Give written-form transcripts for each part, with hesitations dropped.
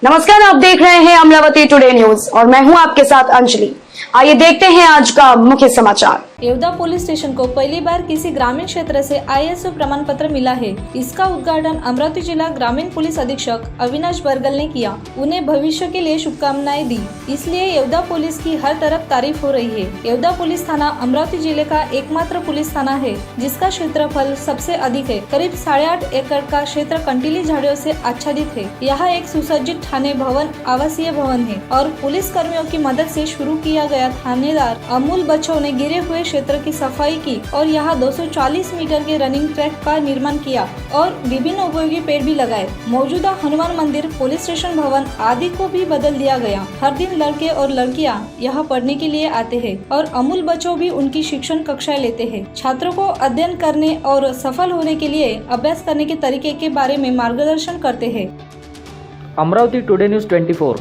नमस्कार, आप देख रहे हैं अमरावती टुडे न्यूज और मैं हूं आपके साथ अंजलि। आइए देखते हैं आज का मुख्य समाचार। येवदा पुलिस स्टेशन को पहली बार किसी ग्रामीण क्षेत्र से ISO प्रमाण पत्र मिला है। इसका उद्घाटन अमरावती जिला ग्रामीण पुलिस अधीक्षक अविनाश बरगल ने किया। उन्हें भविष्य के लिए शुभकामनाएं दी, इसलिए येवदा पुलिस की हर तरफ तारीफ हो रही है। येवदा पुलिस थाना अमरावती जिले का एकमात्र पुलिस थाना है जिसका क्षेत्रफल सबसे अधिक है। करीब 8.5 एकड़ का क्षेत्र कंटीली झाड़ियों से आच्छादित है। यहाँ एक सुसज्जित थाने भवन आवासीय भवन है और पुलिस कर्मियों की मदद से शुरू किया गया थानेदार अमूल बच्चों ने गिरे हुए क्षेत्र की सफाई की और यहाँ 240 मीटर के रनिंग ट्रैक का निर्माण किया और विभिन्न उपयोगी पेड़ भी लगाए। मौजूदा हनुमान मंदिर, पुलिस स्टेशन भवन आदि को भी बदल दिया गया। हर दिन लड़के और लड़कियाँ यहाँ पढ़ने के लिए आते हैं और अमूल बच्चों भी उनकी शिक्षण कक्षाएं लेते हैं। छात्रों को अध्ययन करने और सफल होने के लिए अभ्यास करने के तरीके के बारे में मार्गदर्शन करते हैं। Amravati today news 24।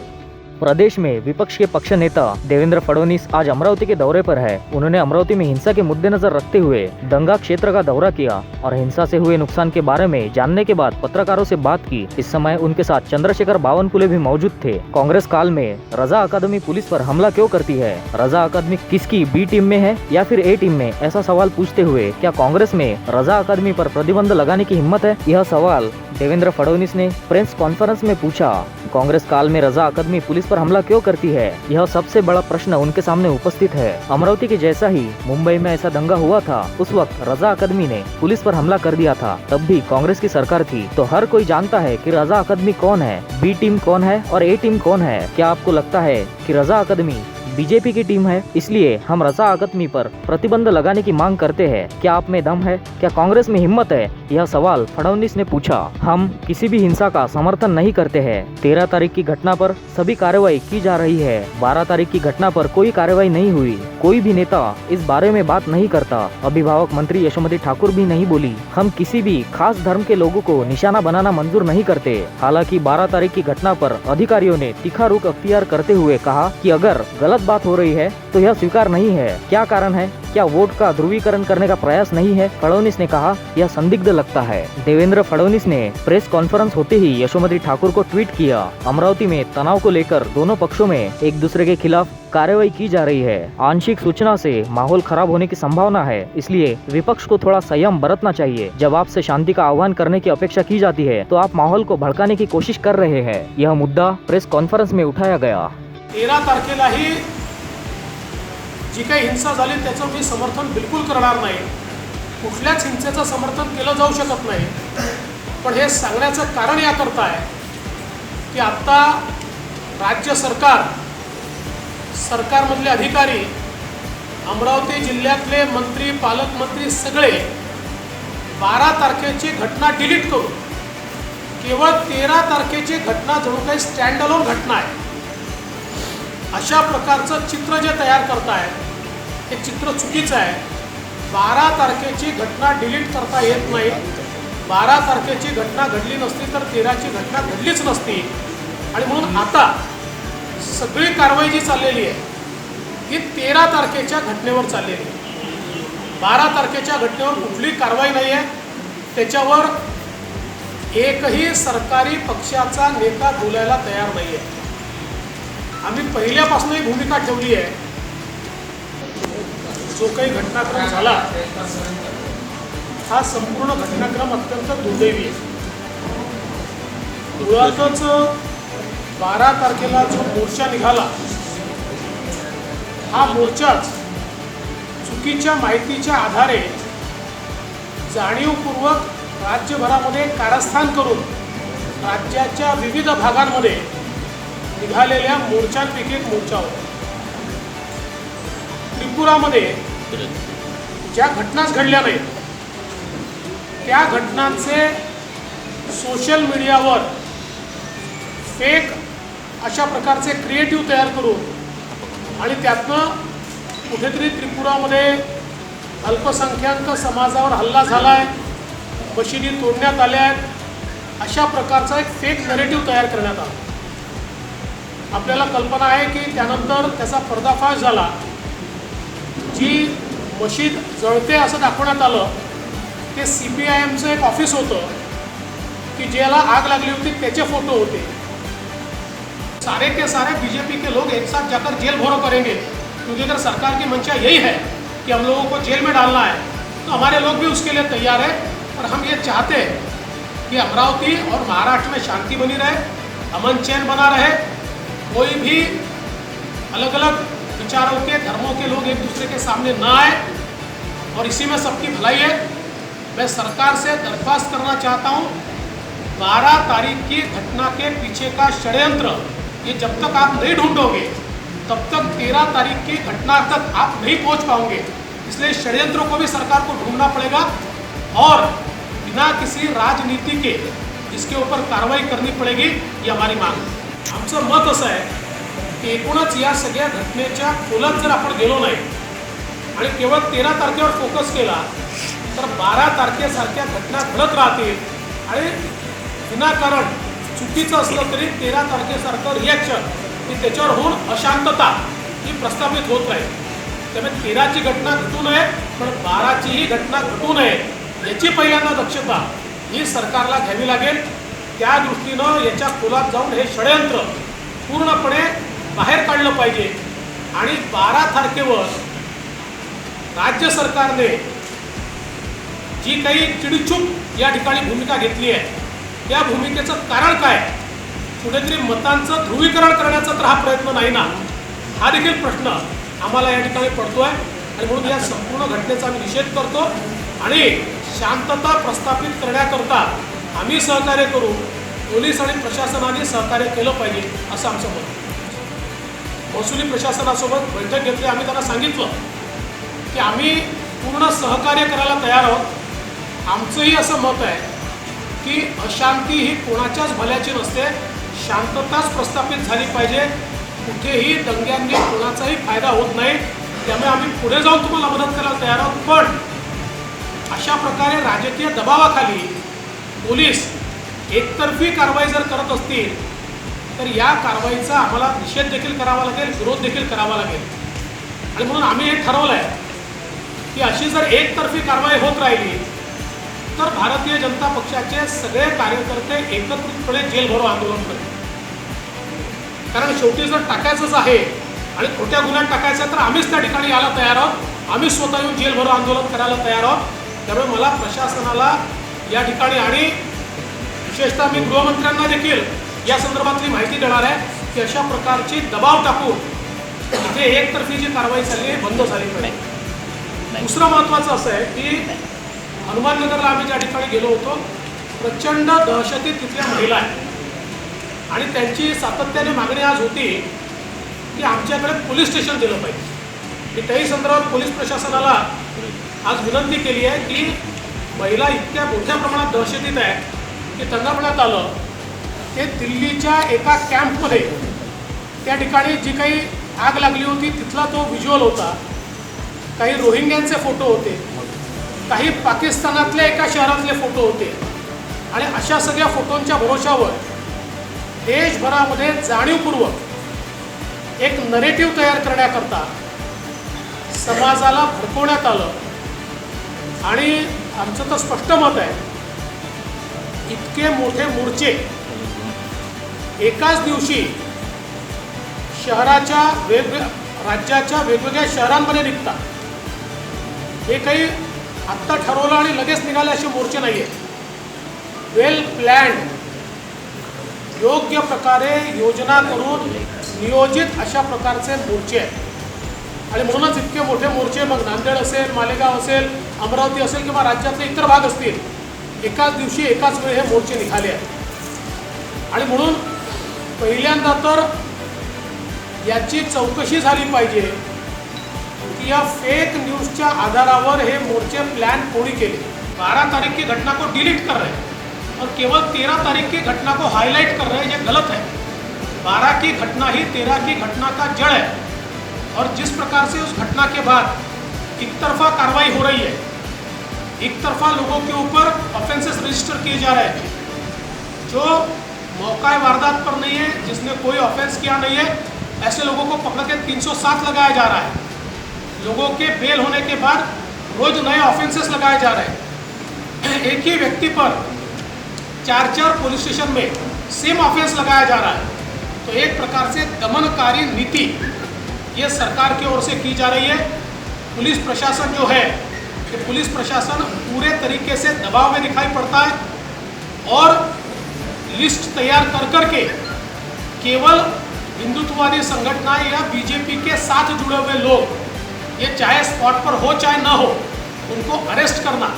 प्रदेश में विपक्ष के पक्ष नेता देवेंद्र फडणवीस आज अमरावती के दौरे पर है। उन्होंने अमरावती में हिंसा के मुद्देनजर रखते हुए दंगा क्षेत्र का दौरा किया और हिंसा से हुए नुकसान के बारे में जानने के बाद पत्रकारों से बात की। इस समय उनके साथ चंद्रशेखर बावनकुले भी मौजूद थे। कांग्रेस काल में रजा अकादमी पुलिस पर हमला क्यों करती है? रजा अकादमी किसकी बी टीम में है या फिर ए टीम में? ऐसा सवाल पूछते हुए क्या कांग्रेस में रजा अकादमी पर प्रतिबंध लगाने की हिम्मत है? यह सवाल देवेंद्र फडणवीस ने प्रेस कॉन्फ्रेंस में पूछा। कांग्रेस काल में रजा अकादमी पुलिस पर हमला क्यों करती है? यह सबसे बड़ा प्रश्न उनके सामने उपस्थित है। अमरावती के जैसा ही मुंबई में ऐसा दंगा हुआ था, उस वक्त रजा अकादमी ने पुलिस पर हमला कर दिया था। तब भी कांग्रेस की सरकार थी। तो हर कोई जानता है कि रजा अकादमी कौन है, बी टीम कौन है और ए टीम कौन है। क्या आपको लगता है कि रजा अकादमी बीजेपी की टीम है, इसलिए हम रजा अकादमी पर प्रतिबंध लगाने की मांग करते हैं? क्या आप में दम है? क्या कांग्रेस में हिम्मत है? यह सवाल फडणवीस ने पूछा। हम किसी भी हिंसा का समर्थन नहीं करते हैं। 13 तारीख की घटना पर सभी कार्रवाई की जा रही है। 12 तारीख की घटना पर कोई कार्रवाई नहीं हुई। कोई भी नेता इस बारे में बात नहीं करता। अभिभावक मंत्री यशोमती ठाकुर भी नहीं बोली। हम किसी भी खास धर्म के लोगों को निशाना बनाना मंजूर नहीं करते। हालांकि 12 तारीख की घटना पर अधिकारियों ने तीखा रुख अख्तियार करते हुए कहा कि अगर गलत बात हो रही है तो यह स्वीकार नहीं है। क्या कारण है? क्या वोट का ध्रुवीकरण करने का प्रयास नहीं है? फडणवीस ने कहा, यह संदिग्ध लगता है। देवेंद्र फडणवीस ने प्रेस कॉन्फ्रेंस होते ही यशोमती ठाकुर को ट्वीट किया। अमरावती में तनाव को लेकर दोनों पक्षों में एक दूसरे के खिलाफ कार्रवाई की जा रही है। आंशिक सूचना से माहौल खराब होने की संभावना है, इसलिए विपक्ष को थोड़ा संयम बरतना चाहिए। जब आपसे शांति का आह्वान करने की अपेक्षा की जाती है तो आप माहौल को भड़काने की कोशिश कर रहे हैं। यह मुद्दा प्रेस कॉन्फ्रेंस में उठाया गया। 13 तारखेलाही जी काही हिंसा झाली त्याचं मी समर्थन बिलकुल करणार नाही। कुठल्याच हिंसेचं समर्थन केलं जाऊ शकत नाही। पण हे सांगण्याचं कारण याकरता आहे की आत्ता राज्य सरकारमधले अधिकारी, अमरावती जिल्ह्यातले मंत्री, पालकमंत्री सगळे 12 तारखेची घटना डिलीट करून केवळ 13 तारखेची घटना जणू काही स्टँड अलोन घटना आहे अशा प्रकारचं चित्र जे तयार करताय ते चित्र चुकीचं आहे। 12 तारखेची घटना डिलीट करता येत नाही। 12 तारखेची घटना घडली नसती तर 13ची घटना घडलीच नसती आणि म्हणून आता सगळी कारवाई जी चाललेली आहे ही 13 तारखेच्या घटनेवर चाललेली आहे। 12 तारखेच्या घटनेवर कुठली कारवाई नाही आहे। त्याच्यावर एकही सरकारी पक्षाचा नेता बोलायला तयार नाही आहे। आम्ही पहिल्यापासून ही भूमिका ठेवली आहे। जो काही घटनाक्रम झाला हा संपूर्ण घटनाक्रम अत्यंत दुर्दैवी आहे। मुळातच 12 तारखेला जो मोर्चा निघाला हा मोर्चाच चुकीच्या माहितीच्या आधारे जाणीवपूर्वक राज्यभरामध्ये कारस्थान करून राज्याच्या विविध भागांमध्ये निघालेल्या मोर्चांपैकी एक मोर्चा होता। त्रिपुरामध्ये ज्या घटनाच घडल्या नाहीत त्या घटनांचे सोशल मीडियावर फेक अशा प्रकारचे क्रिएटिव्ह तयार करून आणि त्यातनं कुठेतरी त्रिपुरामध्ये अल्पसंख्याक समाजावर हल्ला झाला आहे, मशिदी तोडण्यात आल्या आहेत, अशा प्रकारचा एक फेक नरेटिव्ह तयार करण्यात आला। आपल्याला कल्पना आहे की त्यानंतर त्याचा पर्दाफाश झाला। जी मशीद जळते असं दाखवण्यात आलं ते CPIMचं एक ऑफिस होतं की ज्याला आग लागली होती त्याचे फोटो होते सारे के सारे बीजेपी के लोग एक साथ जाकर जेल भरो करेंगे, क्योंकि अगर सरकार की मंशा यही है कि हम लोगों को जेल में डालना है तो हमारे लोग भी उसके लिए तैयार है। और हम ये चाहते हैं कि अमरावती और महाराष्ट्र में शांति बनी रहे, अमन चैन बना रहे, कोई भी अलग अलग विचारों के धर्मों के लोग एक दूसरे के सामने ना आए, और इसी में सबकी भलाई है। मैं सरकार से दरख्वास्त करना चाहता हूँ, 12 तारीख की घटना के पीछे का षड्यंत्र ये जब तक आप नहीं ढूंढोगे तब तक 13 तारीख की घटना तक आप नहीं पहुंच पाओगे। इसलिए षड्यंत्रों को भी सरकार को ढूंढना पड़ेगा और बिना किसी राजनीति के इसके ऊपर कारवाई करनी पडेगी, ही हमारी माग आहे। आमचं मत असं आहे की एकूणच या सगळ्या घटनेच्या खोलात जर आपण गेलो नाही आणि केवळ 13 तारखेवर फोकस केला तर 12 तारखेसारख्या घटना घडत राहतील आणि विनाकारण चुकीचं असलं तरी 13 तारखेसारखं रिॲक्शन की त्याच्यावर होऊन अशांतता ही प्रस्थापित होत राहील। त्यामुळे 13ची घटना घटू नये पण 12चीही घटना घटू नये याची पहिल्यांदा दक्षता ही सरकारला घ्यावी लागेल। त्या दृष्टीनं याच्या खोलात जाऊन हे षड्यंत्र पूर्णपणे बाहेर काढलं पाहिजे आणि 12 तारखेवर राज्य सरकारने जी काही चिडीचूप या ठिकाणी भूमिका घेतली आहे त्या भूमिकेचं कारण काय, कुठेतरी मतांचं ध्रुवीकरण करण्याचा तर हा प्रयत्न नाही ना, हा देखील प्रश्न आम्हाला या ठिकाणी पडतोय। आणि म्हणून या संपूर्ण घटनेचा आम्ही निषेध करतो आणि शांतता प्रस्थापित करण्याकरता आम्ही सहकार्य करू, पोलीस आणि प्रशासनाने सहकार्य केलं पाहिजे असं आमचं मत आहे। महसुली प्रशासनासोबत बैठक घेतली, आम्ही त्यांना सांगितलं की आम्ही पूर्ण सहकार्य करायला तयार आहोत। आमचंही असं मत आहे की अशांती ही कोणाच्याच भल्याची नसते, शांतताच प्रस्थापित झाली पाहिजे, कुठेही दंग्यांनी कोणाचाही फायदा होत नाही। त्यामुळे आम्ही पुढे जाऊन तुम्हाला मदत करायला तयार आहोत, पण अशा प्रकारे राजकीय दबावाखाली पोलीस एकतर्फी कारवाई जर करत असतील तर या कारवाईचा आम्हाला निषेध देखील करावा लागेल, विरोध देखील करावा लागेल। आणि म्हणून आम्ही हे ठरवलं आहे की अशी जर एकतर्फी कारवाई होत राहिली तर भारतीय जनता पक्षाचे सगळे कार्यकर्ते एकत्रितपणे जेल भरो आंदोलन करतील। कारण शेवटी जर टाकायचंच आहे आणि खोट्या गुन्ह्यात टाकायचं तर आम्हीच त्या ठिकाणी यायला तयार आहोत, आम्ही स्वतः येऊन जेल भरो आंदोलन करायला तयार आहोत। त्यामुळे मला प्रशासनाला या ठिकाणी आणि विशेषतः मी गृहमंत्र्यांना देखील या संदर्भातली माहिती देणार आहे की अशा प्रकारची दबाव टाकून इथे एकतर्फी जी कारवाई झाली आहे बंद झाली पाहिजे। दुसरं महत्त्वाचं असं आहे की हनुमाननगरला आम्ही ज्या ठिकाणी गेलो होतो, प्रचंड दहशतीत तिथल्या महिला आहेत आणि त्यांची सातत्याने मागणी आज होती की आमच्याकडे पोलीस स्टेशन दिलं पाहिजे। मी त्याही संदर्भात पोलीस प्रशासनाला आज विनंती केली आहे की महिला इतक्या मोठ्या प्रमाणात दहशतीत आहेत की त्यांना म्हणण्यात आलं की दिल्लीच्या एका कॅम्पमध्ये त्या ठिकाणी जी काही आग लागली होती तिथला तो व्हिज्युअल होता, काही रोहिंग्यांचे फोटो होते, काही पाकिस्तानातल्या एका शहरातले फोटो होते आणि अशा सगळ्या फोटोंच्या भरोशावर देशभरामध्ये जाणीवपूर्वक एक नरेटिव्ह तयार करण्याकरता समाजाला भडकवण्यात आलं। आणि आमचं तर स्पष्ट मत आहे, इतके मोठे मोर्चे एकाच दिवशी शहराच्या राज्याच्या वेगवेगळ्या शहरांमध्ये निघतात, हे काही आत्ता ठरवलं आणि लगेच निघाले असे मोर्चे नाही आहेत। वेल प्लॅन्ड, योग्य प्रकारे योजना करून नियोजित अशा प्रकारचे मोर्चे आहेत। आणि म्हणूनच इतके मोठे मोर्चे मग नांदेड असेल, मालेगाव असेल, अमरावती असेल किंवा राज्यातले इतर भाग असतील, एकाच दिवशी एकाच वेळी हे मोर्चे निघाले आहेत। आणि म्हणून पहिल्यांदा तर याची चौकशी झाली पाहिजे कि या फेक न्यूज़ के आधारावर हे मोर्चे प्लान कोणी केले। 12 तारीख की घटना को डिलीट कर रहे हैं और केवल 13 तारीख की घटना को हाईलाइट कर रहे हैं, ये गलत है। 12 की घटना ही 13 की घटना का जड़ है और जिस प्रकार से उस घटना के बाद एक तरफा कार्रवाई हो रही है, एक तरफा लोगों के ऊपर ऑफेंसेस रजिस्टर किए जा रहे हैं, जो मौका वारदात पर नहीं है, जिसने कोई ऑफेंस किया नहीं है, ऐसे लोगों को पकड़ के 307 लगाया जा रहा है। लोगों के बेल होने के बाद रोज नए ऑफेंसेस लगाए जा रहे हैं। एक ही व्यक्ति पर 4-4 पुलिस स्टेशन में सेम ऑफेंस लगाया जा रहा है। तो एक प्रकार से दमनकारी नीति ये सरकार की ओर से की जा रही है। पुलिस प्रशासन जो है, कि पुलिस प्रशासन पूरे तरीके से दबाव में दिखाई पड़ता है और लिस्ट तैयार कर करके केवल हिंदुत्ववादी संगठनाएं या बीजेपी के साथ जुड़े हुए लोग, ये चाहे स्पॉट पर हो चाहे ना हो, उनको अरेस्ट करना,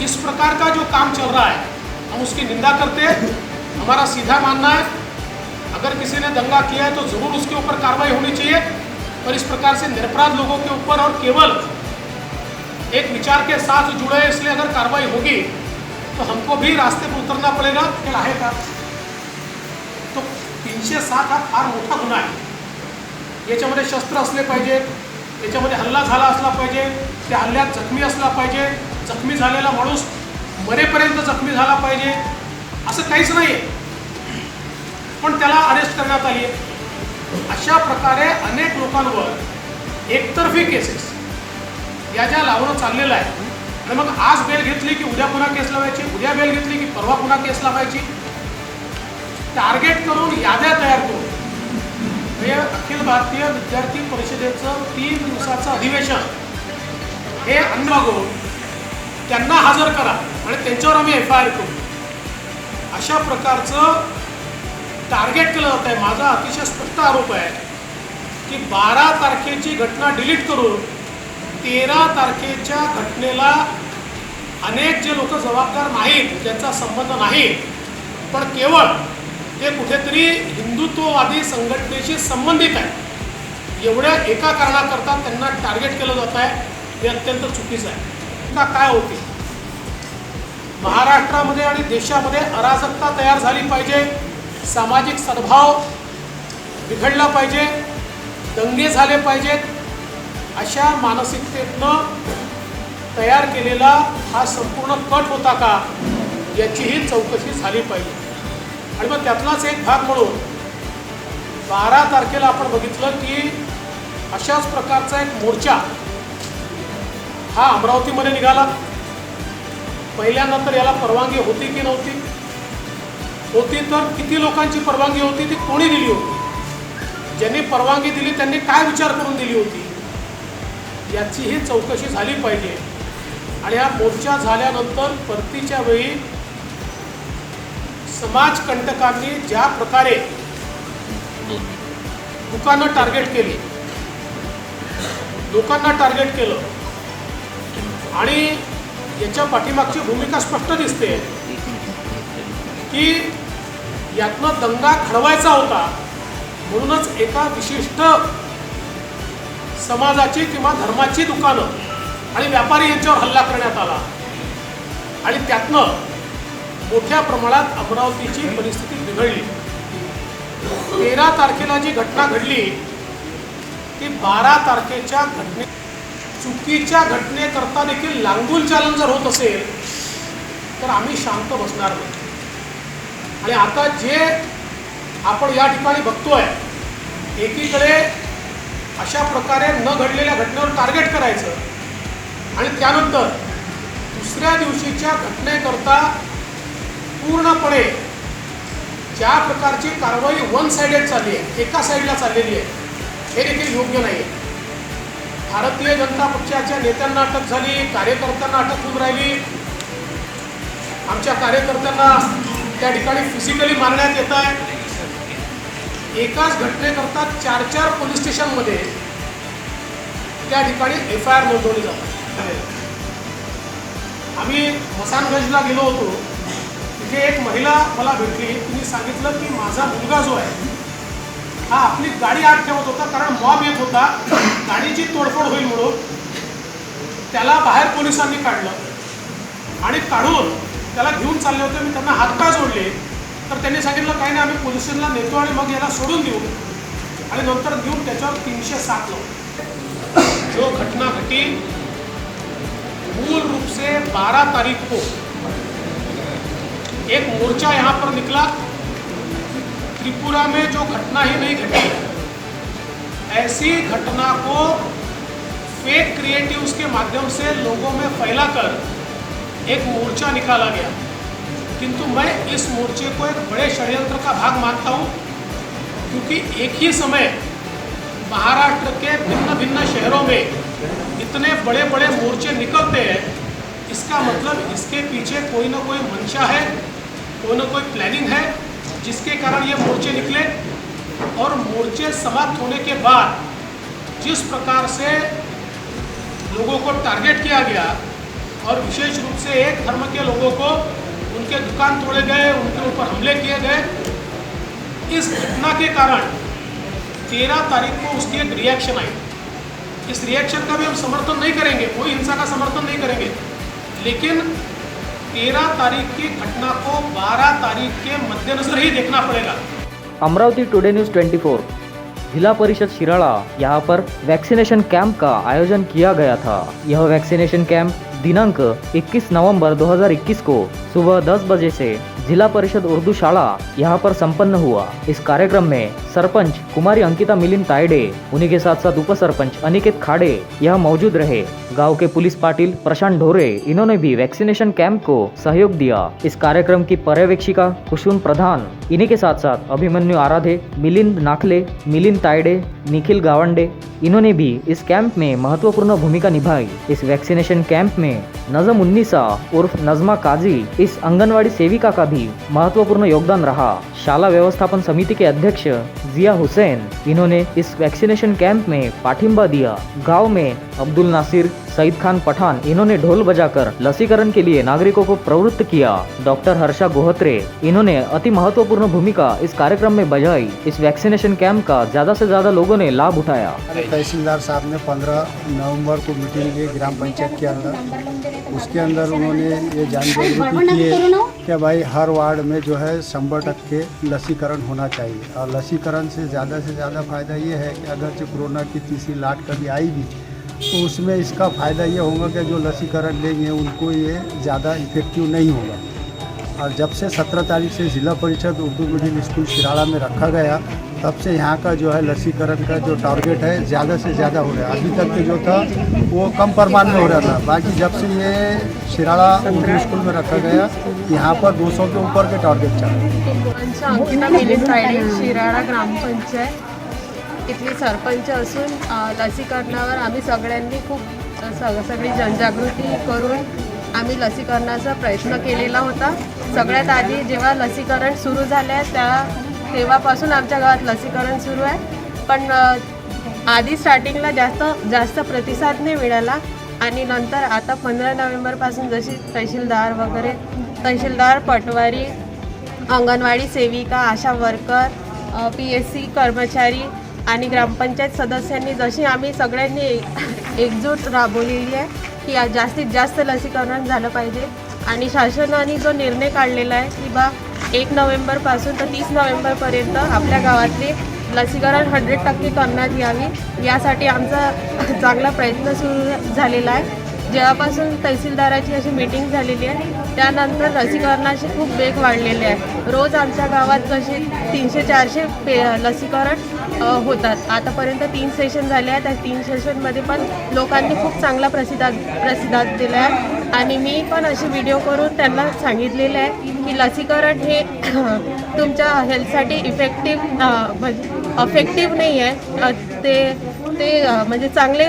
इस प्रकार का जो काम चल रहा है हम उसकी निंदा करते हैं। हमारा सीधा मानना है, अगर किसी ने दंगा किया है तो ज़रूर उसके ऊपर कार्रवाई होनी चाहिए, पर इस प्रकार से निरपराध लोगों के ऊपर और केवल एक विचार के साथ जुड़े इसलिए अगर कार्रवाई होगी तो हमको भी रास्ते पर उतरना पड़ेगा। क्या आहे का तो 307 हा फार मोठा गुन्हा आहे। याच्यामध्ये शस्त्र असले पाहिजे, याच्यामध्ये हल्ला झाला असला पाहिजे, त्या हल्ल्यात जखमी असला पाहिजे, जखमी झालेला माणूस मरेपर्यंत जखमी झाला पाहिजे, असं काहीच नाही आहे, पण त्याला अरेस्ट करण्यात आली आहे। अशा प्रकारे अनेक लोकांवर एकतर्फी केसेस या ज्या लावणं चाललेलं आहे आणि मग आज बेल घेतली की उद्या पुन्हा केस लावायची, उद्या बेल घेतली की परवा पुन्हा केस लावायची, टार्गेट करून याद्या तयार करून हे अखिल भारतीय विद्यार्थी परिषदेचं 3 दिवसाचं अधिवेशन हे अंदागून त्यांना हजर करा आणि त्यांच्यावर आम्ही FIR करू, अशा प्रकारचं टार्गेट केलं जात आहे। माझा अतिशय स्पष्ट आरोप आहे की 12 तारखेची घटना डिलीट करून 13 तारखेच्या घटनेला अनेक जे लोक जबाबदार नाहीत, ज्यांचा संबंध नाही, पण केवळ ते कुठेतरी हिंदुत्ववादी संघटनेशी संबंधित आहे, एवढ्या एका कारणाकरता त्यांना टार्गेट केलं जात आहे, हे अत्यंत चुकीचं आहे। का काय होते महाराष्ट्रामध्ये आणि देशामध्ये अराजकता तयार झाली पाहिजे, सामाजिक सद्भाव बिघडला पाहिजे, दंगे झाले पाहिजेत, अशा मानसिकतेतनं तयार केलेला हा संपूर्ण कट होता का याचीही चौकशी झाली पाहिजे। आणि मग त्यातलाच एक भाग म्हणून 12 तारखेला आपण बघितलं की अशाच प्रकारचा एक मोर्चा हा अमरावतीमध्ये निघाला। पहिल्यांदा तर याला परवानगी होती की नव्हती, होती तर किती लोकांची परवानगी होती, ती कोणी दिली होती, ज्यांनी परवानगी दिली त्यांनी काय विचार करून दिली होती, याचीही चौकशी झाली पाहिजे। आणि हा मोर्चा झाल्यानंतर परतीच्या वेळी समाजकंटकांनी ज्या प्रकारे दुकानं टार्गेट केली, लोकांना टार्गेट केलं आणि याच्या पाठीमागची भूमिका स्पष्ट दिसते की यातनं दंगा घडवायचा होता, म्हणूनच एका विशिष्ट समाजाची किंवा धर्माची दुकानं आणि व्यापारी यांच्यावर हल्ला करण्यात आला आणि त्यातनं मोठ्या प्रमाणात अमरावतीची परिस्थिती बिघडली। 13 तारखेला जी घटना घडली ती 12 तारखेच्या घटने चुकीच्या घटनेकरता देखील लांगून चालन जर होत असेल तर आम्ही शांत बसणार नाही। आणि आता जे आपण या ठिकाणी बघतोय, एकीकडे अशा प्रकारे न घडलेल्या घटनेवर टार्गेट करायचं आणि त्यानंतर दुसऱ्या दिवशीच्या घटनेकरता पूर्णपणे ज्या प्रकारची कारवाई वन साइडेड चालली आहे, एका साईडला चाललेली आहे, हे देखील योग्य नाही आहे। भारतीय जनता पक्षाच्या नेत्यांना अटक झाली, कार्यकर्त्यांना अटक होऊन राहिली, आमच्या कार्यकर्त्यांना त्या ठिकाणी फिजिकली मारण्यात येत आहे। एकाच घटनेकरता 4-4 पोलीस स्टेशनमध्ये त्या ठिकाणी FIR नोंदवली जातात। आम्ही मसानगंजला गेलो होतो, तिथे एक महिला मला भेटली, तिने सांगितलं की माझा मुलगा जो आहे हा आपली गाडी आत ठेवत होता, कारण मॉब येत होता, गाडीची तोडफोड होईल म्हणून त्याला बाहेर पोलिसांनी काढलं आणि काढून त्याला घेऊन चालले होते। मी त्यांना हातपाय जोडले तर त्यांनी सांगितलं काही नाही, आम्ही पोलीस स्टेशनला नेतो आणि मग याला सोडून देऊ, आणि नंतर घेऊन त्याच्यावर 307 लावू। जो घटना घटी मूल रूप से 12 तारीख को एक मोर्चा यहाँ पर निकला। त्रिपुरा में जो घटना ही नहीं घटी, ऐसी घटना को फेक क्रिएटिव्स के माध्यम से लोगों में फैलाकर एक मोर्चा निकाला गया। किंतु मैं इस मोर्चे को एक बड़े षड्यंत्र का भाग मानता हूँ। क्योंकि एक ही समय महाराष्ट्र के भिन्न भिन्न शहरों में इतने बड़े बड़े मोर्चे निकलते हैं, इसका मतलब इसके पीछे कोई ना कोई मंशा है, कोई ना कोई प्लानिंग है जिसके कारण ये मोर्चे निकले। और मोर्चे समाप्त होने के बाद जिस प्रकार से लोगों को टारगेट किया गया और विशेष रूप से एक धर्म के लोगों को उनके दुकान तोड़े गए, उनके ऊपर हमले किए गए, इस घटना के कारण 13 तारीख को उसकी एक रिएक्शन आई। इस रिएक्शन का भी हम समर्थन नहीं करेंगे, कोई हिंसा का समर्थन नहीं करेंगे, लेकिन 13 तारीख की घटना को 12 तारीख के मद्देनजर ही देखना पड़ेगा। अमरावती टुडे न्यूज़ 24 जिला परिषद शिराड़ा यहाँ पर वैक्सीनेशन कैंप का आयोजन किया गया था। यह वैक्सीनेशन कैंप दिनांक 21 नवंबर 2021 को सुबह 10 बजे से जिला परिषद उर्दू शाला यहाँ पर संपन्न हुआ। इस कार्यक्रम में सरपंच कुमारी अंकिता मिलिंद तायडे, उन्हीं के साथ साथ उप सरपंच अनिकेत खाड़े यह मौजूद रहे। गांव के पुलिस पाटिल प्रशांत ढोरे, इन्होंने भी वैक्सीनेशन कैंप को सहयोग दिया। इस कार्यक्रम की पर्यवेक्षिका कुसुम प्रधान, इन्हीं के साथ साथ अभिमन्यु आराधे, मिलिंद नाखले, मिलिंद तायडे, निखिल गावंडे, इन्होंने भी इस कैंप में महत्वपूर्ण भूमिका निभाई। इस वैक्सीनेशन कैंप में नजम उन्नीसा उर्फ नजमा काजी, इस आंगनवाड़ी सेविका का भी महत्वपूर्ण योगदान रहा। शाला व्यवस्थापन समिति के अध्यक्ष जिया हुसैन, इन्होंने इस वैक्सीनेशन कैंप में पाठिंबा दिया। गांव में अब्दुल नासिर, सईद खान पठान, इन्होंने ढोल बजाकर लसीकरण के लिए नागरिकों को प्रवृत्त किया। डॉक्टर हर्षा गोहत्रे, इन्होंने अति महत्वपूर्ण भूमिका इस कार्यक्रम में बजाई। इस वैक्सीनेशन कैंप का ज्यादा से ज्यादा लोगों ने लाभ उठाया। तहसीलदार साहब ने 15 नवंबर को मीटिंग ली ग्राम पंचायत के अंदर। उसके अंदर उन्होंने ये जानकारी की है कि भाई हर वार्ड में जो है 100% लसीकरण होना चाहिए। और लसीकरण से ज़्यादा फ़ायदा ये है कि अगर जो कोरोना की तीसरी लाट कभी आई भी तो उसमें इसका फ़ायदा ये होगा कि जो लसीकरण लेंगे उनको ये ज़्यादा इफेक्टिव नहीं होगा। और जब से 17 तारीख से जिला परिषद उर्दू मीडियम स्कूल शिराड़ा में रखा गया, तब से यहाँ का जो है लसीकरण का जो टारगेट है ज़्यादा से ज़्यादा हो रहा है। अभी तक के जो था वो कम परिमाण में हो रहा था। बाकी जब से ये शिराड़ा उर्दू स्कूल में रखा गया, यहाँ पर 200 के ऊपर के टारगेट चल रहे। अंकिता मिलिंद तायडे, शिराळा ग्रामपंचायत इथली सरपंच असून लसीकरणावर आम्ही सगळ्यांनी खूप सगळी जनजागृती करून आम्ही लसीकरणाचा प्रयत्न केलेला होता। सगळ्यात आधी जेव्हा लसीकरण सुरू झाले तेव्हापासून आमच्या गावात लसीकरण सुरू आहे, पण आधी स्टार्टिंगला जास्त प्रतिसाद नाही मिळाला आणि नंतर आता 15 नोव्हेंबरपासून जशी तहसीलदार, पटवारी, अंगणवाडी सेविका, आशा वर्कर, PSC कर्मचारी आणि ग्रामपंचायत सदस्यांनी जशी आम्ही सगळ्यांनी एकजूट राबवलेली आहे की जास्तीत जास्त लसीकरण झालं पाहिजे। आणि शासनाने जो निर्णय काढलेला आहे की 1 नोव्हेंबरपासून तर 30 नोव्हेंबरपर्यंत आपल्या गावातले लसीकरण 100% करण्यात यावी, यासाठी आमचा चांगला प्रयत्न सुरू झालेला आहे। जेव्हापासून तहसीलदाराची अशी मीटिंग झालेली आहे त्यानंतर लसीकरणाचे खूप वेग वाढलेले आहे। रोज आमच्या गावात जसे 300-400 लसीकरण होतात। आतापर्यंत 3 सेशन झाले आहेत। त्या 3 सेशनमध्ये पण लोकांनी खूप चांगला प्रतिसाद दिला आहे आणि मी पण असे व्हिडिओ करून त्यांना सांगितलेले आहे की लसीकरण हे तुमच्या हेल्थसाठी अफेक्टिव्ह नाही आहे, ते म्हणजे चांगली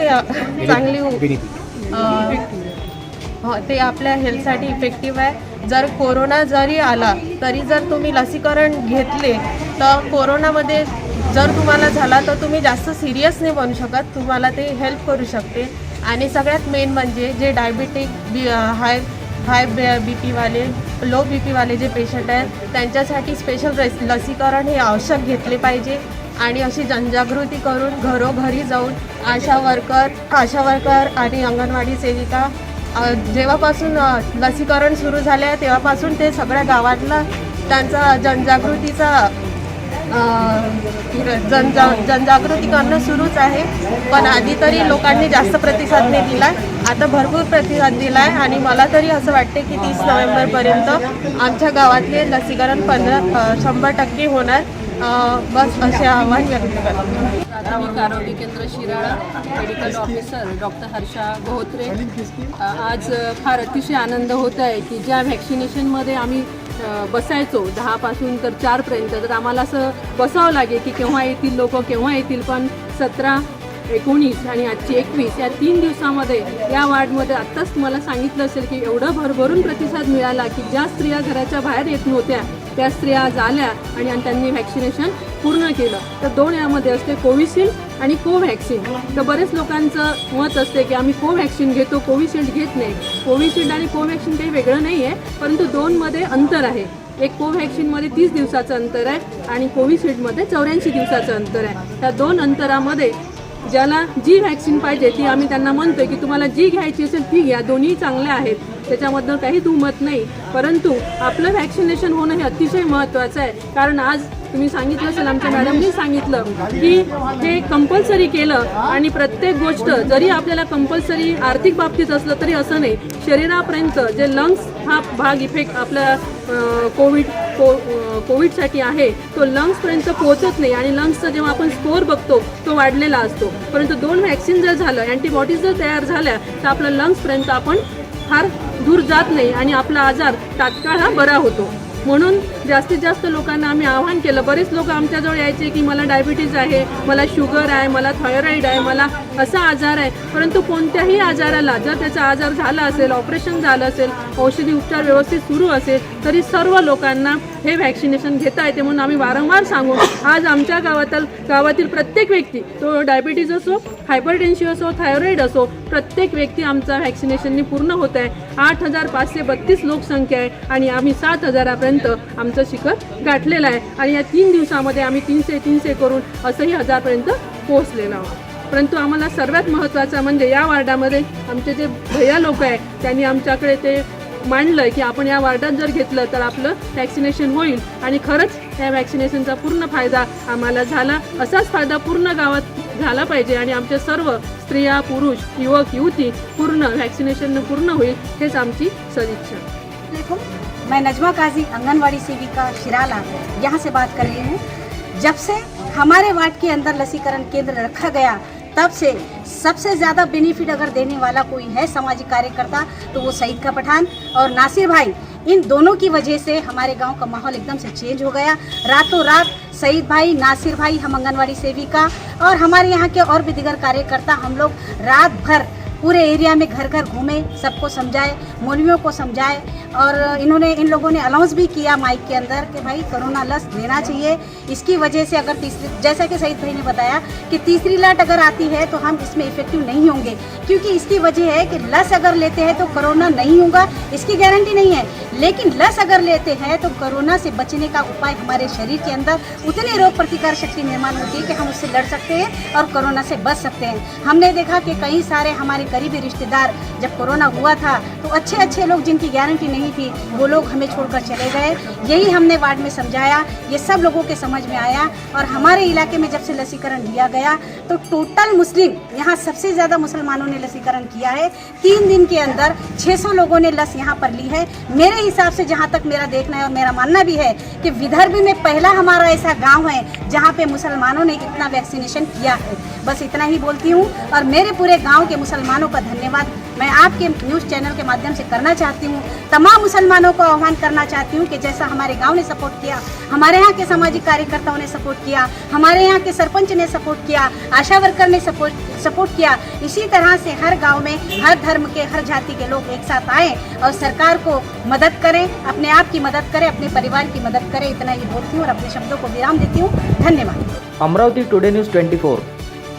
ते आपल्या हेल्थसाठी इफेक्टिव्ह आहे। जर कोरोना जरी आला तरी जर तुम्ही लसीकरण घेतले तर कोरोनामध्ये जर तुम्हाला झाला तर तुम्ही जास्त सिरियस नाही बनू शकत, तुम्हाला ते हेल्प करू शकते। आणि सगळ्यात मेन म्हणजे जे डायबिटिक, हाय BP वाले, लो BP वाले जे पेशंट आहेत त्यांच्यासाठी स्पेशल लसीकरण हे आवश्यक घेतले पाहिजे। आणि अशी जनजागृती करून घरोघरी जाऊन आशा वर्कर आणि अंगणवाडी सेविका जेव्हापासून लसीकरण सुरू झाले आहे तेव्हापासून ते सगळ्या गावातला त्यांचा जनजागृतीचा जनजागृती करणं सुरूच आहे। पण आधी तरी लोकांनी जास्त प्रतिसाद नाही दिला, आता भरपूर प्रतिसाद दिला आहे आणि मला तरी असं वाटते की 30 नोव्हेंबरपर्यंत आमच्या गावातले लसीकरण 100% होणार। बस असे आव्हान व्यक्त करतो। प्राथमिक आरोग्य केंद्र Shirala medical officer doctor Harsha Gohatre. आज फार अतिशय आनंद होत आहे की ज्या व्हॅक्सिनेशनमध्ये आम्ही बसायचो 10 पासून तर 4 पर्यंत, तर आम्हाला असं बसावं लागे की केव्हा येतील लोक, केव्हा येतील. पण 17, 19 आणि आजची 21 या 3 दिवसामध्ये या वार्डमध्ये आत्ताच तुम्हाला सांगितलं असेल की एवढं भरभरून प्रतिसाद मिळाला की ज्या स्त्रिया घराच्या बाहेर येत नव्हत्या त्या स्त्रिया आज आल्या आणि त्यांनी व्हॅक्सिनेशन पूर्ण केलं. तर 2 यामध्ये असते कोविशिल्ड आणि कोव्हॅक्सिन. तर बरेच लोकांचं मत असते की आम्ही कोव्हॅक्सिन घेतो, कोविशिल्ड घेत नाही. कोविशिल्ड आणि कोव्हॅक्सिन काही वेगळं नाही आहे, परंतु 2मध्ये अंतर आहे. एक कोव्हॅक्सिनमध्ये 30 दिवसाचं अंतर आहे आणि कोविशिल्डमध्ये 84 दिवसाचं अंतर आहे. त्या 2 अंतरामध्ये ज्याला जी व्हॅक्सिन पाहिजे ती आम्ही त्यांना म्हणतोय की तुम्हाला जी घ्यायची असेल ती घ्या, दोन्ही चांगल्या आहेत, त्याच्याबद्दल काही दुमत नाही. परंतु आपलं व्हॅक्सिनेशन होणं हे अतिशय महत्त्वाचं आहे. कारण आज तुम्ही सांगितलं असेल, आमच्या मॅडमनी सांगितलं की हे कंपल्सरी केलं आणि प्रत्येक गोष्ट जरी आपल्याला कंपल्सरी आर्थिक बाबतीत असलं तरी असं नाही, शरीरापर्यंत जे लंग्स हा भाग इफेक्ट आपल्या कोविडसाठी आहे तो लंग्सपर्यंत पोहोचत नाही आणि लंग्सचा जेव्हा आपण स्कोअर बघतो तो वाढलेला असतो. परंतु 2 व्हॅक्सिन जर झालं, अँटीबॉडीज जर तयार झाल्या तर आपलं लंग्सपर्यंत आपण फार दूर जात नाही आणि आपला आजार तात्काळ हा बरा होतो. म्हणून जास्तीत जास्त लोकांना आम्ही आवाहन केलं. बरेच लोक आमच्याजवळ यायचे की मला डायबिटीज आहे, मला शुगर आहे, मला थायरॉईड आहे, मला असा आजार आहे. परंतु कोणत्याही आजाराला जर त्याचा आजार झाला असेल, ऑपरेशन झालं असेल, औषधी उपचार व्यवस्थित सुरू असेल तरी सर्व लोकांना हे व्हॅक्सिनेशन घेता येते. म्हणून आम्ही वारंवार सांगू, आज आमच्या गावातील प्रत्येक व्यक्ती, तो डायबिटीज असो, हायपरटेन्शन असो, थायरॉईड असो, प्रत्येक व्यक्ती आमचा व्हॅक्सिनेशननी पूर्ण होत आहे. 8,532 लोकसंख्या आहे आणि आम्ही 7,000पर्यंत आमचं शिखर गाठलेलं आहे आणि या 3 दिवसामध्ये आम्ही 300 करून असंही 1,000पर्यंत पोहोचलेलो आहोत. परंतु आम्हाला सर्वात महत्त्वाचं म्हणजे या वार्डामध्ये आमचे जे भैया लोक आहेत त्यांनी आमच्याकडे ते मांडलं की आपण या वार्डात जर घेतलं तर आपलं व्हॅक्सिनेशन होईल आणि खरंच या व्हॅक्सिनेशनचा पूर्ण फायदा आम्हाला झाला. असाच फायदा पूर्ण गावात झाला पाहिजे आणि आमचे सर्व स्त्रिया, पुरुष, युवक, युवती पूर्ण व्हॅक्सिनेशन पूर्ण होईल हेच आमची सदिच्छा. देखो, मैं नजमा काजी आंगनवाड़ी सेविका शिराला यहाँ से बात कर रही हूँ. जब से हमारे वार्ड के अंदर लसीकरण केंद्र रखा गया तब से सबसे ज़्यादा बेनिफिट अगर देने वाला कोई है सामाजिक कार्यकर्ता तो वो सईद का पठान और नासिर भाई. इन दोनों की वजह से हमारे गांव का माहौल एकदम से चेंज हो गया. रातों रात सईद भाई, नासिर भाई, हम आंगनवाड़ी सेविका और हमारे यहाँ के और भी दीगर कार्यकर्ता हम लोग रात भर पूरे एरिया में घर घर घूमे, सबको समझाए, मौलवियों को समझाए और इन लोगों ने अनाउंस भी किया माइक के अंदर कि भाई कोरोना लस लेना चाहिए. इसकी वजह से अगर जैसा कि सईद भाई ने बताया कि तीसरी लट अगर आती है तो हम इसमें इफेक्टिव नहीं होंगे, क्योंकि इसकी वजह है कि लस अगर लेते हैं तो कोरोना नहीं होगा, इसकी गारंटी नहीं है. लेकिन लस अगर लेते हैं तो कोरोना से बचने का उपाय हमारे शरीर के अंदर उतनी रोग प्रतिकार शक्ति निर्माण होती है कि हम उससे लड़ सकते हैं और कोरोना से बच सकते हैं. हमने देखा कि कई सारे हमारे करीबी रिश्तेदार जब कोरोना हुआ था तो अच्छे लोग जिनकी गारंटी नहीं थी वो लोग हमें छोड़कर चले गए. यही हमने वार्ड में समझाया, ये सब लोगों के समझ में आया और हमारे इलाके में जब से लसीकरण लिया गया तो टोटल मुस्लिम, यहाँ सबसे ज़्यादा मुसलमानों ने लसीकरण किया है. 3 दिन के अंदर 600 लोगों ने लस यहाँ पर ली है. मेरे हिसाब से जहाँ तक मेरा देखना है और मेरा मानना भी है कि विदर्भ में पहला हमारा ऐसा गाँव है जहाँ पे मुसलमानों ने इतना वैक्सीनेशन किया है. बस इतना ही बोलती हूँ और मेरे पूरे गाँव के मुसलमानों का धन्यवाद मैं आपके न्यूज़ चैनल के माध्यम से करना चाहती हूँ. तमाम मुसलमानों को आह्वान करना चाहती हूँ कि जैसा हमारे गांव ने सपोर्ट किया, हमारे यहाँ के सामाजिक कार्यकर्ताओं ने सपोर्ट किया, हमारे यहाँ के सरपंच ने सपोर्ट किया, आशा वर्कर ने सपोर्ट किया, इसी तरह से हर गांव में हर धर्म के, हर जाति के लोग एक साथ आएँ और सरकार को मदद करें, अपने आप की मदद करें, अपने परिवार की मदद करें. इतना ही बोलती हूँ और अपने शब्दों को विराम देती हूँ. धन्यवाद. Amravati today news 24.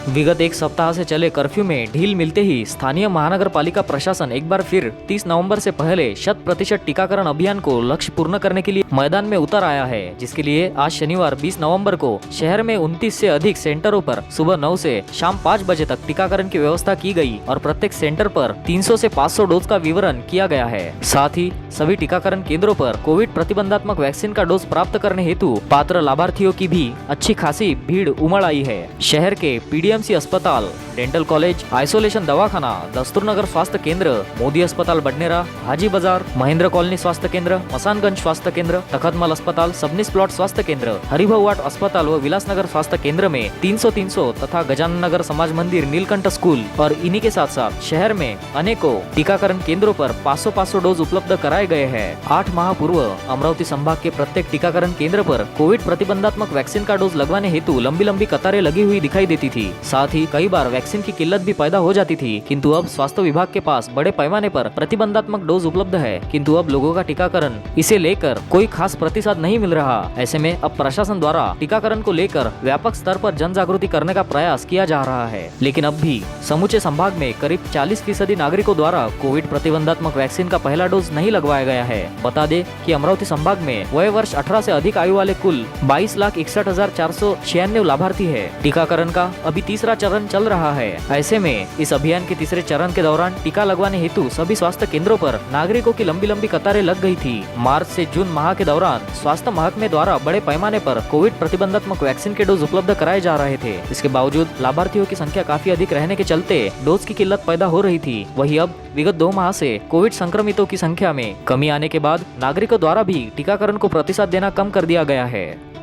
विगत एक सप्ताह से चले कर्फ्यू में ढील मिलते ही स्थानीय महानगर पालिका प्रशासन एक बार फिर 30 नवंबर से पहले 100% टीकाकरण अभियान को लक्ष्य पूर्ण करने के लिए मैदान में उतर आया है, जिसके लिए आज शनिवार 20 नवंबर को शहर में 29 से अधिक सेंटरों पर सुबह 9 से शाम 5 बजे तक टीकाकरण की व्यवस्था की गई और प्रत्येक सेंटर पर 300 से 500 डोज का विवरण किया गया है. साथ ही सभी टीकाकरण केंद्रों पर कोविड प्रतिबंधात्मक वैक्सीन का डोज प्राप्त करने हेतु पात्र लाभार्थियों की भी अच्छी खासी भीड़ उमड़ आई है. शहर के पीडीएम पीएमसी अस्पताल, डेंटल कॉलेज, आइसोलेशन दवाखाना, दस्तूरनगर स्वास्थ्य केंद्र, मोदी अस्पताल बडनेरा, हाजी बाजार, महेंद्र कॉलोनी स्वास्थ्य केंद्र, मसानगंज स्वास्थ्य केंद्र, तखतमल अस्पताल, सबनिस प्लॉट स्वास्थ्य केंद्र, हरिभवाट अस्पताल व विलासनगर स्वास्थ्य केंद्र में 300 तथा गजानन नगर समाज मंदिर, नीलकंठ स्कूल और इन्हीं के साथ साथ शहर में अनेकों टीकाकरण केंद्रों पर 500 डोज उपलब्ध कराए गए हैं। 8 माह पूर्व अमरावती संभाग के प्रत्येक टीकाकरण केंद्र पर कोविड प्रतिबंधात्मक वैक्सीन का डोज लगवाने हेतु लंबी कतारें लगी हुई दिखाई देती थी। साथ ही कई बार वैक्सीन की किल्लत भी पैदा हो जाती थी, किंतु अब स्वास्थ्य विभाग के पास बड़े पैमाने पर प्रतिबंधात्मक डोज उपलब्ध है, किंतु अब लोगों का टीकाकरण इसे लेकर कोई खास प्रतिसाद नहीं मिल रहा। ऐसे में अब प्रशासन द्वारा टीकाकरण को लेकर व्यापक स्तर पर जन जागृति करने का प्रयास किया जा रहा है, लेकिन अब भी समूचे संभाग में करीब 40% नागरिकों द्वारा कोविड प्रतिबंधात्मक वैक्सीन का पहला डोज नहीं लगवाया गया है। बता दें कि अमरावती संभाग में वय वर्ष 18 से अधिक आयु वाले कुल 22,61,496 लाभार्थी है। टीकाकरण का अभी तीसरा चरण चल रहा है। ऐसे में इस अभियान के तीसरे चरण के दौरान टीका लगवाने हेतु सभी स्वास्थ्य केंद्रों पर नागरिकों की लंबी कतारें लग गई थी। मार्च से जून माह के दौरान स्वास्थ्य महकमे द्वारा बड़े पैमाने पर कोविड प्रतिबंधात्मक वैक्सीन के डोज उपलब्ध कराए जा रहे थे। इसके बावजूद लाभार्थियों की संख्या काफी अधिक रहने के चलते डोज की किल्लत पैदा हो रही थी। वहीं अब विगत 2 माह से कोविड संक्रमितों की संख्या में कमी आने के बाद नागरिकों द्वारा भी टीकाकरण को प्रतिसाद देना कम कर दिया गया है।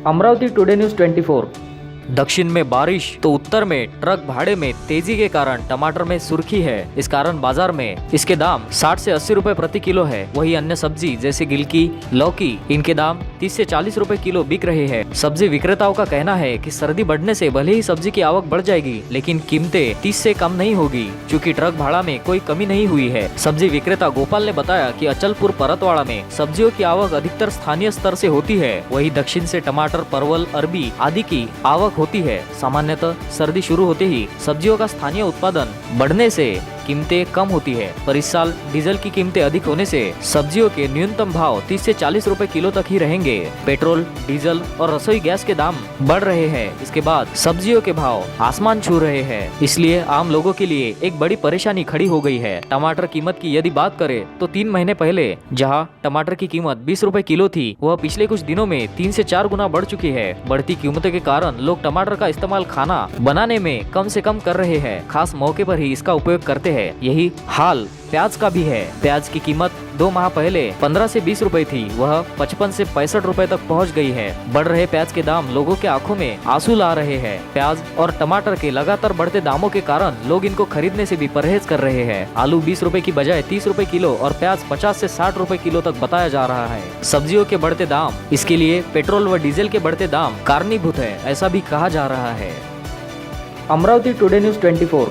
Amravati today news 24। दक्षिण में बारिश तो उत्तर में ट्रक भाड़े में तेजी के कारण टमाटर में सुर्खी है। इस कारण बाजार में इसके दाम 60 से 80 रुपए प्रति किलो है। वही अन्य सब्जी जैसे गिलकी, लौकी, इनके दाम 30 से 40 रुपए किलो बिक रहे हैं। सब्जी विक्रेताओं का कहना है कि सर्दी बढ़ने से भले ही सब्जी की आवक बढ़ जाएगी, लेकिन कीमतें 30 से कम नहीं होगी, क्योंकि ट्रक भाड़ा में कोई कमी नहीं हुई है। सब्जी विक्रेता गोपाल ने बताया कि अचलपुर परतवाड़ा में सब्जियों की आवक अधिकतर स्थानीय स्तर से होती है। वही दक्षिण से टमाटर, परवल, अरबी आदि की आवक होती है। सामान्यतः सर्दी शुरू होते ही सब्जियों का स्थानीय उत्पादन बढ़ने से कीमतें कम होती है, पर इस साल डीजल की कीमतें अधिक होने से सब्जियों के न्यूनतम भाव 30 से 40 रुपए किलो तक ही रहेंगे। पेट्रोल, डीजल और रसोई गैस के दाम बढ़ रहे हैं। इसके बाद सब्जियों के भाव आसमान छू रहे हैं, इसलिए आम लोगों के लिए एक बड़ी परेशानी खड़ी हो गई है। टमाटर कीमत की यदि बात करें तो 3 महीने पहले जहां टमाटर की कीमत 20 रुपए किलो थी, वह पिछले कुछ दिनों में 3 से 4 गुना बढ़ चुकी है। बढ़ती कीमतों के कारण लोग टमाटर का इस्तेमाल खाना बनाने में कम से कम कर रहे हैं। खास मौके पर ही इसका उपयोग करते हैं। यही हाल प्याज का भी है। प्याज की कीमत 2 माह पहले 15 से 20 रुपए थी, वह 55 से 65 रुपए तक पहुंच गई है। बढ़ रहे प्याज के दाम लोगों के आंखों में आंसू ला रहे हैं। प्याज और टमाटर के लगातार बढ़ते दामों के कारण लोग इनको खरीदने से भी परहेज कर रहे हैं। आलू 20 रुपए की बजाय 30 रुपए किलो और प्याज 50 से 60 रुपए किलो तक बताया जा रहा है। सब्जियों के बढ़ते दाम, इसके लिए पेट्रोल व डीजल के बढ़ते दाम कारणीभूत है, ऐसा भी कहा जा रहा है। Amravati today news 24।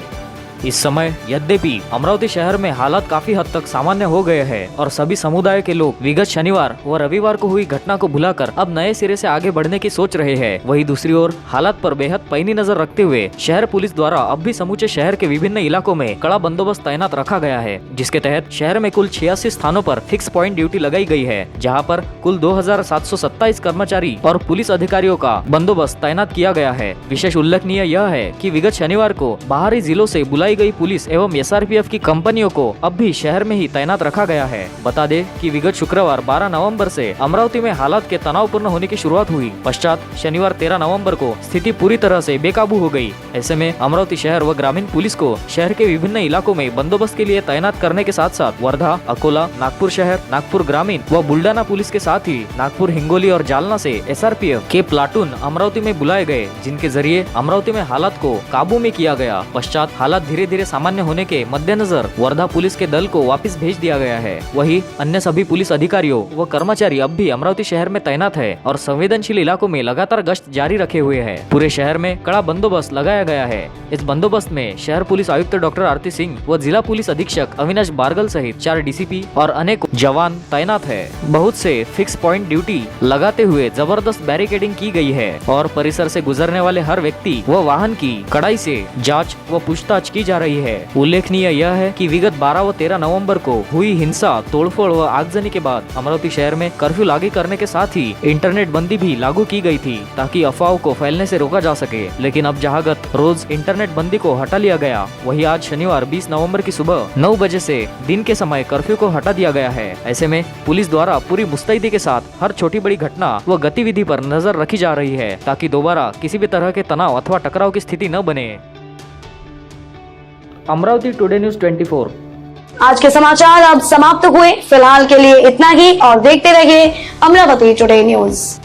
इस समय यद्यपि अमरावती शहर में हालात काफी हद तक सामान्य हो गए हैं और सभी समुदाय के लोग विगत शनिवार व रविवार को हुई घटना को भुलाकर अब नए सिरे से आगे बढ़ने की सोच रहे हैं। वहीं दूसरी ओर हालात पर बेहद पैनी नजर रखते हुए शहर पुलिस द्वारा अब भी समूचे शहर के विभिन्न इलाकों में कड़ा बंदोबस्त तैनात रखा गया है, जिसके तहत शहर में कुल 86 स्थानों पर फिक्स पॉइंट ड्यूटी लगाई गई है, जहाँ पर कुल 2727 कर्मचारी और पुलिस अधिकारियों का बंदोबस्त तैनात किया गया है। विशेष उल्लेखनीय यह है कि विगत शनिवार को बाहरी जिलों से बुलाई गई पुलिस एवं एसआरपीएफ की कंपनियों को अब भी शहर में ही तैनात रखा गया है। बता दें कि विगत शुक्रवार 12 नवंबर से अमरावती में हालात के तनावपूर्ण होने की शुरुआत हुई। पश्चात शनिवार 13 नवंबर को स्थिति पूरी तरह से बेकाबू हो गई। ऐसे में अमरावती शहर व ग्रामीण पुलिस को शहर के विभिन्न इलाकों में बंदोबस्त के लिए तैनात करने के साथ साथ वर्धा, अकोला, नागपुर शहर, नागपुर ग्रामीण व बुल्डाना पुलिस के साथ ही नागपुर, हिंगोली और जालना से एसआरपीएफ के प्लाटून अमरावती में बुलाए गए, जिनके जरिए अमरावती में हालात को काबू में किया गया। पश्चात हालात धीरे धीरे सामान्य होने के मद्देनजर वर्धा पुलिस के दल को वापस भेज दिया गया है। वहीं अन्य सभी पुलिस अधिकारियों व कर्मचारी अब भी अमरावती शहर में तैनात है और संवेदनशील इलाकों में लगातार गश्त जारी रखे हुए हैं। पूरे शहर में कड़ा बंदोबस्त लगाया गया है। इस बंदोबस्त में शहर पुलिस आयुक्त डॉक्टर आरती सिंह व जिला पुलिस अधीक्षक अविनाश बारगल सहित 4 डीसीपी और अनेक जवान तैनात है। बहुत से फिक्स पॉइंट ड्यूटी लगाते हुए जबरदस्त बैरिकेडिंग की गई है और परिसर से गुजरने वाले हर व्यक्ति व वाहन की कड़ाई से जाँच व पूछताछ की मानी जा रही है। उल्लेखनीय यह है कि विगत 12 व 13 नवंबर को हुई हिंसा, तोड़फोड़ व आगजनी के बाद अमरावती शहर में कर्फ्यू लागू करने के साथ ही इंटरनेट बंदी भी लागू की गई थी ताकि अफवाहों को फैलने से रोका जा सके। लेकिन अब जहाँ गत रोज इंटरनेट बंदी को हटा लिया गया, वही आज शनिवार 20 नवंबर की सुबह 9 बजे से दिन के समय कर्फ्यू को हटा दिया गया है। ऐसे में पुलिस द्वारा पूरी मुस्तैदी के साथ हर छोटी बड़ी घटना व गतिविधि पर नजर रखी जा रही है ताकि दोबारा किसी भी तरह के तनाव अथवा टकराव की स्थिति न बने। Amravati today news 24। आज के समाचार अब समाप्त हुए। फिलहाल के लिए इतना ही और देखते रहिए अमरावती टुडे न्यूज।